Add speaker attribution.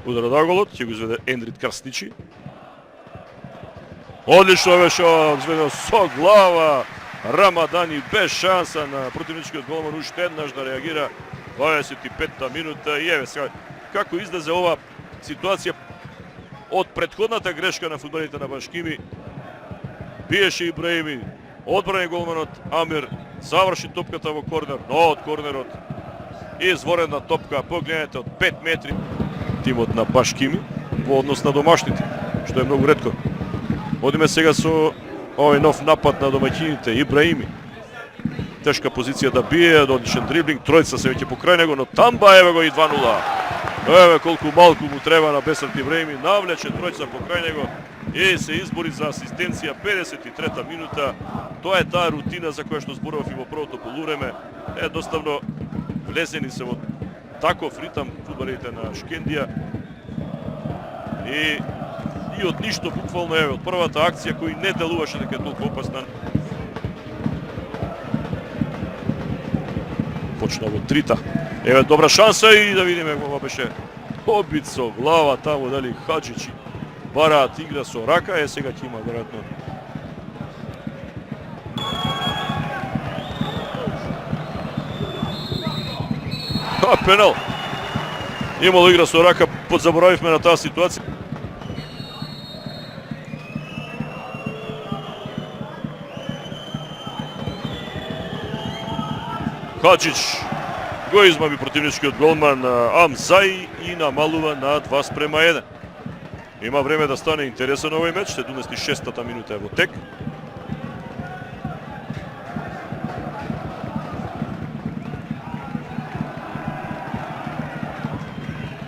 Speaker 1: удара на голот, ќе го изведе Ендрит Крстичи. Одлично беше изведено со глава Рамадани без шанса на противничкиот голман уште еднаш да реагира. 25-та минута и еве сега како излезе ова ситуација од претходната грешка на фудбалите на Башкими. Биеше Ибраими, одбрани голманот Амир, заврши топката во корнер, но од корнерот изворена топка, погледнете од 5 метри. Тимот на Башкими во однос на домашните, што е многу ретко. Одиме сега со овој нов напад на домаќините, Ибраими. Тешка позиција да бие, одличен дриблинг, тројца се веќе покрај него, но Тамба еве го и 2-0. Еве колку малку му треба на Бесарт Ибраими, навлече тројца покрај него и се избори за асистенција 53-та минута. Тоа е таа рутина за која што зборував и во првото полувреме. Едноставно влезени се во таков ритам фудбалите на Шкендија и од ништо буквално еве од првата акција кој не делуваше дека е толку опасна. Почна во трита. Еве добра шанса и да видиме ова беше обид со глава таму дали Хаджичи бараат игра со рака, сега ќе има веројатно пенал. Имало игра со рака, подзаборавивме на таа ситуација. Хаджич го измаби противничкиот голман Амзаи и намалува на 2:1. Има време да стане интересен овој меч, 76-та минута е во тек.